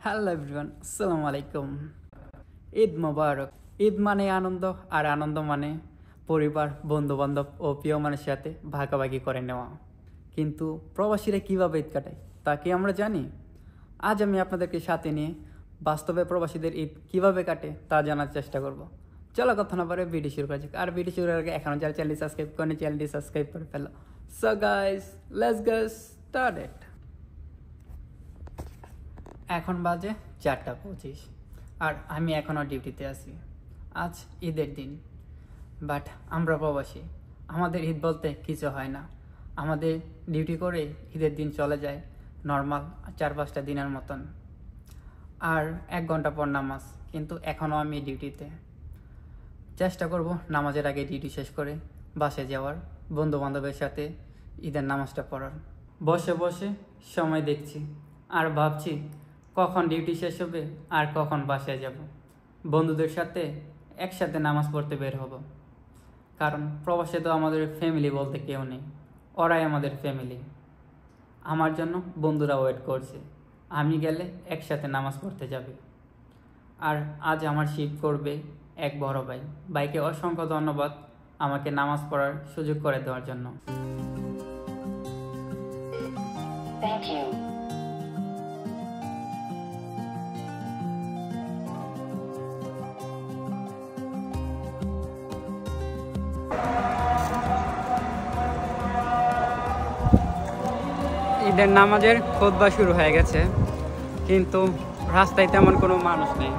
Hello everyone, আসসালামু আলাইকুম। ঈদ মোবারক। ঈদ মানে আনন্দ, আর আনন্দ মানে পরিবার, বন্ধুবান্ধব ও প্রিয় মানুষের সাথে ভাগাভাগি করে নেওয়া। কিন্তু প্রবাসীরা কীভাবে ঈদ কাটায় তা কি আমরা জানি? আজ আমি আপনাদেরকে সাথে নিয়ে বাস্তবে প্রবাসীদের ঈদ কীভাবে কাটে তা জানার চেষ্টা করব। চলো কথা না পারে ভিডিও শুরু করা যাক। আর ভিডিও শুরু করার আগে এখনও যারা চ্যানেলটি সাবস্ক্রাইব করেনি, চ্যানেলটি সাবস্ক্রাইব করে ফেলো। So guys, let's get started. এখন বাজে 4:25 আর আমি এখনও ডিউটিতে আছি। আজ ঈদের দিন, বাট আমরা প্রবাসী, আমাদের ঈদ বলতে কিছু হয় না। আমাদের ডিউটি করে ঈদের দিন চলে যায় নর্মাল 4-5টা দিনের মতন, আর 1 ঘন্টা পর নামাজ। কিন্তু এখনও আমি ডিউটিতে। চেষ্টা করব নামাজের আগে ডিউটি শেষ করে বাসে যাওয়ার, বন্ধু বান্ধবের সাথে ঈদের নামাজটা পড়ার। বসে বসে সময় দেখছি আর ভাবছি কখন ডিউটি শেষ হবে আর কখন বাসায় যাব, বন্ধুদের সাথে একসাথে নামাজ পড়তে বের হব। কারণ প্রবাসে তো আমাদের ফ্যামিলি বলতে কেউ নেই, ওরাই আমাদের ফ্যামিলি। আমার জন্য বন্ধুরা ওয়েট করছে, আমি গেলে একসাথে নামাজ পড়তে যাবে। আর আজ আমার শিফট করবে এক বড় ভাই। ভাইকে অসংখ্য ধন্যবাদ আমাকে নামাজ পড়ার সুযোগ করে দেওয়ার জন্য। Thank you. ঈদের নামাজের খুতবা শুরু হয়ে গেছে, কিন্তু রাস্তায় তেমন কোনো মানুষ নেই।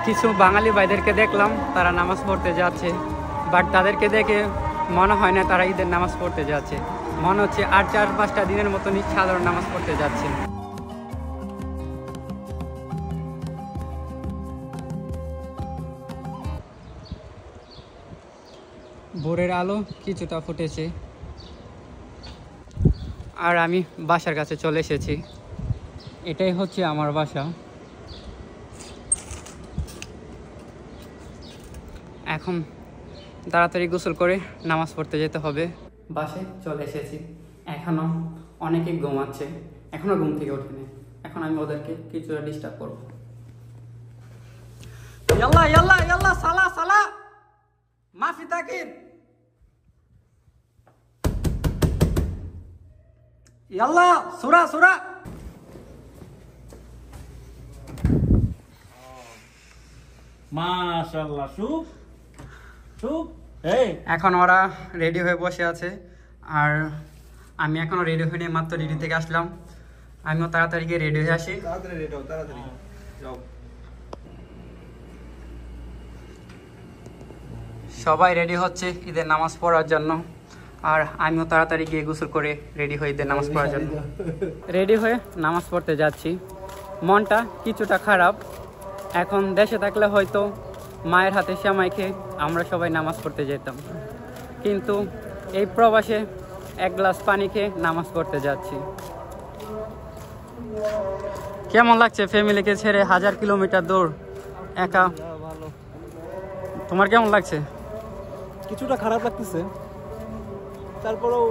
কিছু বাঙালি ভাইদেরকে দেখলাম, তারা নামাজ পড়তে যাচ্ছে, বাট তাদেরকে দেখে মনে হয় না তারা ঈদের নামাজ পড়তে যাচ্ছে। মনে হচ্ছে আর 4-5টা দিনের মতনই সাধারণ নামাজ পড়তে যাচ্ছে। ভোরের আলো কিছুটা ফুটেছে, আর আমি বাসার কাছে চলে এসেছি। এটাই হচ্ছে আমার বাসা। এখন তাড়াতাড়ি গোসল করে নামাজ পড়তে যেতে হবে। বাসায় চলে এসেছি, এখনও অনেকে ঘুমাচ্ছে, এখনও ঘুম থেকে ওঠেনি। এখন আমি ওদেরকে কিছুটা ডিস্টার্ব করবো। ইয়াল্লা ইয়াল্লা ইয়াল্লা, সালা সালা, মাফি তাকিদ, ইয়াল্লা সুরা সুরা। মাশাআল্লাহ, শুভ শুভ। এই এখন ওরা রেডি হয়ে বসে আছে, আর আমি এখনো রেডি হয়ে মাত্র ডিউটি থেকে আসলাম। আমিও তাড়াতাড়ি গিয়ে রেডি হয়ে আসি। তাড়াতাড়ি রেডি হও, তাড়াতাড়ি যাও। সবাই রেডি হচ্ছে ঈদের নামাজ পড়ার জন্য, আর আমিও তাড়াতাড়ি গিয়ে গোসল করে রেডি হয়ে ঈদের নামাজ পড়ার জন্য রেডি হয়ে নামাজ পড়তে যাচ্ছি। মনটা কিছুটা খারাপ। এখন দেশে থাকলে হয়তো মায়ের হাতে সেমাই খেয়ে আমরা সবাই নামাজ পড়তে যেতাম, কিন্তু এই প্রবাসে 1 গ্লাস পানি খেয়ে নামাজ পড়তে যাচ্ছি। কেমন লাগছে ফ্যামিলিকে ছেড়ে 1000 কিলোমিটার দূর একা? ভালো। তোমার কেমন লাগছে? কিছুটা খারাপ লাগতেছে, তারপরেও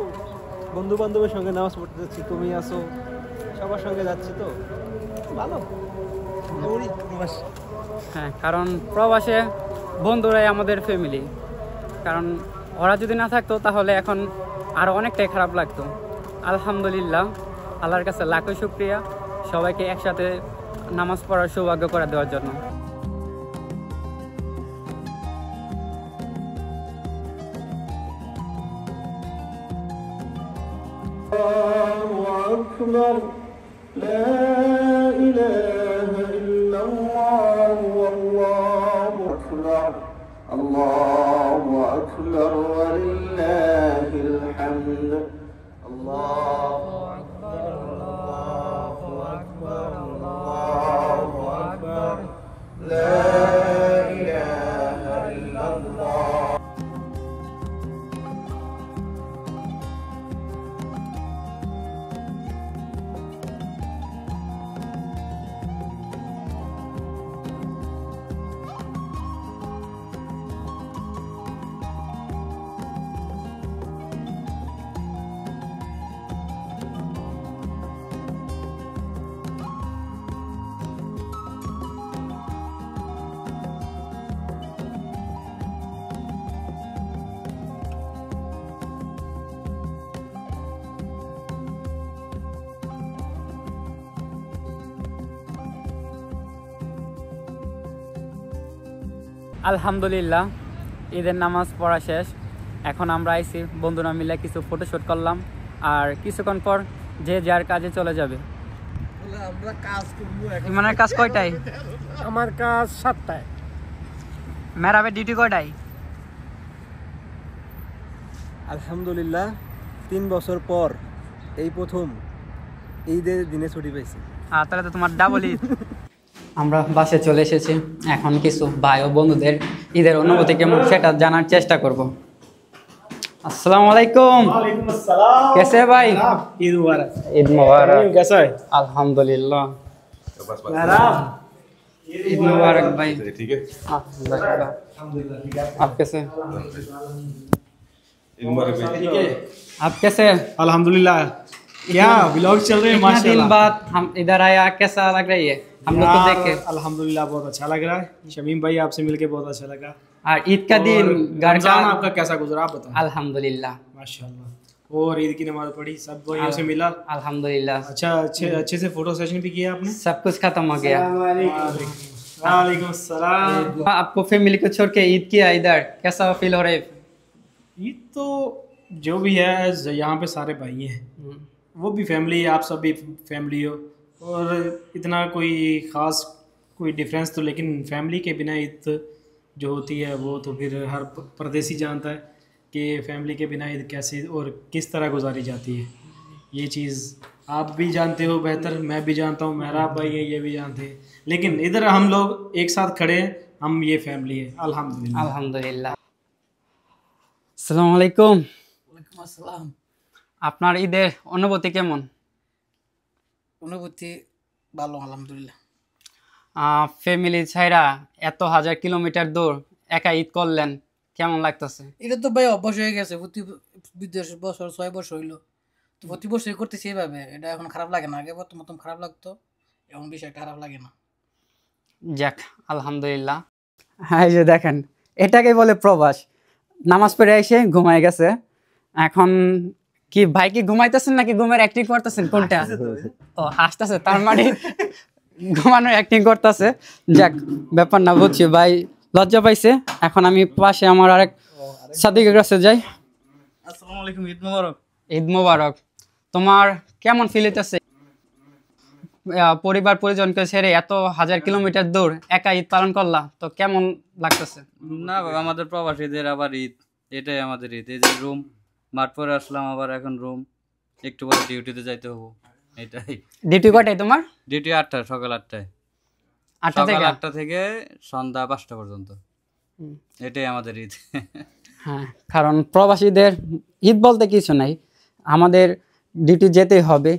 বন্ধু বান্ধবের সঙ্গে নামাজ পড়তে যাচ্ছি, তুমি আসো, সবার সঙ্গে যাচ্ছি, তো ভালো। হ্যাঁ, কারণ প্রবাসে বন্ধুরাই আমাদের ফ্যামিলি। কারণ ওরা যদি না থাকতো তাহলে এখন আরও অনেকটাই খারাপ লাগতো। আলহামদুলিল্লাহ, আল্লাহর কাছে লাখো শুকরিয়া সবাইকে একসাথে নামাজ পড়ার সৌভাগ্য করে দেওয়ার জন্য। لا إله إلا الله والله أكبر الله أكبر ولله الحمد الله أكبر الله أكبر الله أكبر لا إله إلا الله. আলহামদুলিল্লাহ ঈদের নামাজ পড়া শেষ। এখন আমরা আইছি বন্ধুরা মিলে কিছু ফটোশ্যুট করলাম, আর কিছুক্ষণ পর যে যার কাজে চলে যাবে। ইমানের কাজ কয়টায়? আমার কাজ 7টায়। মেরাবের ডিউটি কয়টায়? আলহামদুলিল্লাহ 3 বছর পর এই প্রথম ঈদের দিনে ছুটি পাইছি। তাহলে তো তোমার ডাবল ঈদ। আমরা বাসে চলে এসেছি, এখন কিছু ভাই ও বন্ধুদের ঈদের অনুভূতি কেমন সেটা জানার চেষ্টা করব। अस्सलाम वालेकुम। वालेकुम अस्सलाम। कैसे है भाई? ईद मुबारक। ईद मुबारक। कैसा है? अल्हम्दुलिल्लाह। आराम। ईद मुबारक भाई। ठीक है। आप कैसे? ईद मुबारक भाई। ठीक है। आप कैसे? अल्हम्दुलिल्लाह। क्या व्लॉग चल रहे हैं इतना दिन माशाल्लाह। बाद हम इधर आया, कैसा लग रही है हम लोग को देख के? अल्हम्दुलिल्लाह बहुत अच्छा लग रहा है। शमीम भाई आपसे मिलके बहुत अच्छा लगा। और ईद का दिन घर का रमजान आपका कैसा गुजरा आप बताओ। अल्हम्दुलिल्लाह माशाल्लाह। और ईद की नमाज पढ़ी, सब भाइयों से मिला। अल्हम्दुलिल्लाह। अच्छा अच्छे से फोटो सेशन भी किया आपने। सब कुछ खत्म हो गया। वालेकुम अस्सलाम। आपको फैमिली को छोड़ के ईद किया इधर, कैसा फील हो रहा है? ईद तो जो भी है यहाँ पे सारे भाई हैं, वो भी फैमिली है, आप सब भी फैमिली हो, और इतना कोई ख़ास कोई डिफरेंस तो, लेकिन फैमिली के बिना ईद जो होती है वो तो फिर हर परदेसी जानता है कि फैमिली के बिना ईद कैसे और किस तरह गुजारी जाती है। ये चीज़ आप भी जानते हो बेहतर, मैं भी जानता हूँ, मेरा भाई है ये भी जानते हैं, लेकिन इधर हम लोग एक साथ खड़े हैं, हम ये फैमिली है अल्हम्दुलिल्लाह। আলহামদুলিল্লাহ। আসসালামু আলাইকুম। ওয়ালাইকুম আসসালাম। আপনার ঈদের অনুভূতি কেমন? অনুভূতি ভালো আলহামদুলিল্লাহ। ফ্যামিলি ছাইরা এত হাজার কিলোমিটার দূর একা ঈদ করলেন, কেমন লাগতেছে? এটা তো ভাই অভ্যাস হয়ে গেছে, প্রতি বিদেশ বছর 6 বছর হইলো, তো প্রতি বছরই করতেছি এইভাবে। এটা এখন খারাপ লাগে না, আগে প্রথম খারাপ লাগতো, এখন বিষয়টা খারাপ লাগে না। যাক আলহামদুলিল্লাহ। হ্যাঁ, এই যে দেখেন, এটাকে বলে প্রবাস। নামাজ পড়ে এসে ঘুমায় গেছে। এখন কি ভাই কি ঘুমাইতেছেন নাকি ঘুমের অ্যাক্টিং করতেছেন কোনটা? ও হাসতেছে, তার মানে ঘুমানোর অ্যাক্টিং করতেছে। যাক, ব্যাপার না, বুঝছি ভাই লজ্জা পাইছে। এখন আমি পাশে আমার আরেক সাদিকের কাছে যাই। আসসালামু আলাইকুম, ঈদ মোবারক। ঈদ মোবারক। তোমার কেমন ফিল হইতেছে? পরিবার পরিজনকে ছেড়ে এত হাজার কিলোমিটার দূর একা ঈদ পালন করলা, তো কেমন লাগতেছে? না বাবা, আমাদের প্রবাসীদের আবার ঈদ, এটাই আমাদের ঈদ। এই যে রুম মাঠ পরে আসলাম, আবার এখন রুম, একটু পরে ডিউটিতে যাইতে হবো, এটাই। ডিউটি কয়টায় তোমার? ডিউটি 8টায়, সকাল 8টায়, 8টা সকাল থেকে? 8টা থেকে সন্ধ্যা 5টা পর্যন্ত, এটাই আমাদের ঈদ। হ্যাঁ, কারণ প্রবাসীদের ঈদ বলতে কিছু নাই, আমাদের ডিউটি যেতেই হবে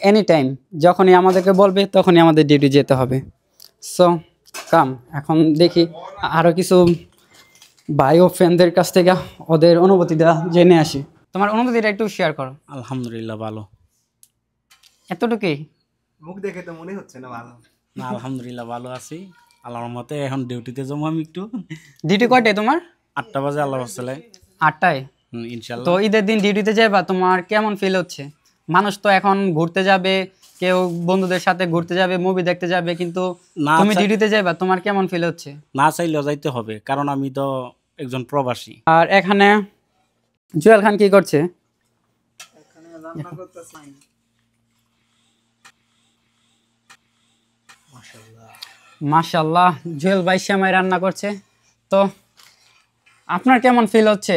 এনি টাইম। যখনই আমাদেরকে বলবে তখনই আমাদের ডিউটি যেতে হবে। সো কাম, এখন দেখি আরও কিছু ভাই ও ফ্রেন্ডদের কাছ থেকে ওদের অনুভূতিটা জেনে আসি। তোমার অনুভূতিটা একটু শেয়ার করো। আলহামদুলিল্লাহ ভালো। এতটুকুই? মুখ দেখে তো মনে হচ্ছে না ভালো। না আলহামদুলিল্লাহ ভালো আছি আল্লাহর মতে। এখন ডিউটিতে যাবো আমি একটু। ডিউটি কয়টায় তোমার? 8টা বাজে আল্লাহ আসলে। 8টায়? ইনশাল্লাহ। তো ঈদের দিন ডিউটিতে যাবা, তোমার কেমন ফিল হচ্ছে? মানুষ তো এখন ঘুরতে যাবে, কেউ বন্ধুদের সাথে ঘুরতে যাবে, মুভি দেখতে যাবে, কিন্তু না তুমি ডিউটিতে যাবা, তোমার কেমন ফিল হচ্ছে? না চাইলেও যাইতে হবে, কারণ আমি তো একজন প্রবাসী। আর এখানে জুয়েল খান কি করছে? মাশাআল্লাহ, জুয়েল ভাই সেমাই রান্না করছে। তো আপনার কেমন ফিল হচ্ছে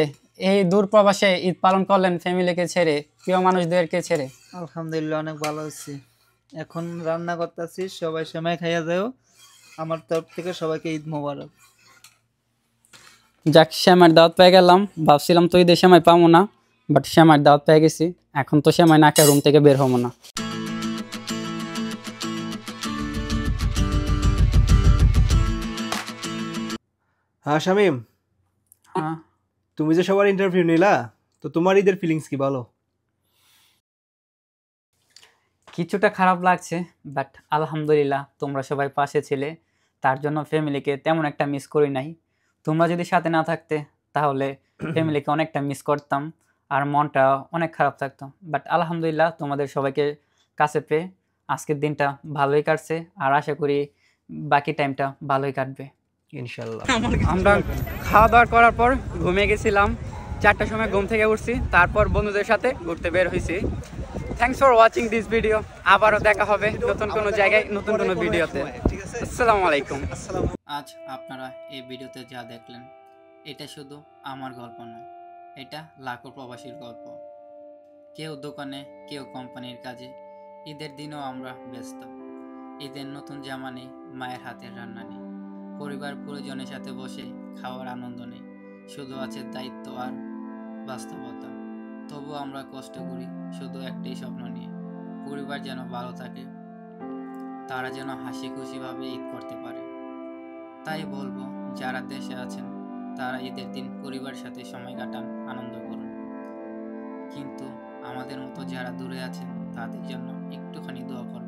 এই দূর প্রবাসে ঈদ পালন করলেন ফ্যামিলিকে ছেড়ে, প্রিয় মানুষদেরকে ছেড়ে? আলহামদুলিল্লাহ অনেক ভালো আছি। এখন রান্না করতেছি, সবাই সেমাই খাইয়া যাও। আমার তরফ থেকে সবাইকে ঈদ মোবারক। যাক, সেমাইয়ের দাওয়াত পেয়ে গেলাম। ভাবছিলাম তো ঈদে সেমাই পাবো না, বাট সেমাইয়ের দাওয়াত পেয়ে গেছি। এখন তো সেমাই না খেয়ে রুম থেকে বের হবো না। হ্যাঁ শামিম, হ্যাঁ, তুমি যে সবার ইন্টারভিউ নিলা, তো তোমার ঈদের ফিলিংস কি বলো? কিছুটা খারাপ লাগছে, বাট আলহামদুলিল্লাহ তোমরা সবাই পাশে ছিলে, তার জন্য ফ্যামিলিকে তেমন একটা মিস করি নাই। তোমরা যদি সাথে না থাকতে তাহলে ফ্যামিলিকে অনেকটা মিস করতাম, আর মনটা অনেক খারাপ থাকতো। বাট আলহামদুলিল্লাহ তোমাদের সবাইকে কাছে পেয়ে আজকের দিনটা ভালোই কাটছে, আর আশা করি বাকি টাইমটা ভালোই কাটবে। ইনশাল্লাহ। আমরা খাওয়া দাওয়া করার পর ঘুমিয়ে গেছিলাম, 4টার সময় ঘুম থেকে উঠছি, তারপর বন্ধুদের সাথে ঘুরতে বের হয়েছি। Thanks for watching this video. আবারও দেখা হবে নতুন কোনো জায়গায় নতুন কোনো ভিডিওতে। আসসালামু আলাইকুম। আজ আপনারা এই ভিডিওতে যা দেখলেন এটা শুধু আমার গল্প নয়, এটা লাখো প্রবাসীর গল্প। কেউ দোকানে, কেউ কোম্পানির কাজে। ঈদের দিনও আমরা ব্যস্ত। ঈদের নতুন জামা নেই, মায়ের হাতের রান্না নেই, পরিবার পরিজনের সাথে বসে খাওয়ার আনন্দ নেই, শুধু আছে দায়িত্ব আর বাস্তবতা। তবু আমরা কষ্ট করি শুধু একটাই স্বপ্ন নিয়ে, পরিবার যেন ভালো থাকে, তারা যেন হাসি খুশিভাবে ঈদ করতে পারে। তাই বলবো, যারা দেশে আছেন তারা ঈদের দিন পরিবারের সাথে সময় কাটান, আনন্দ করুন। কিন্তু আমাদের মতো যারা দূরে আছেন তাদের জন্য একটুখানি দোয়া করুন।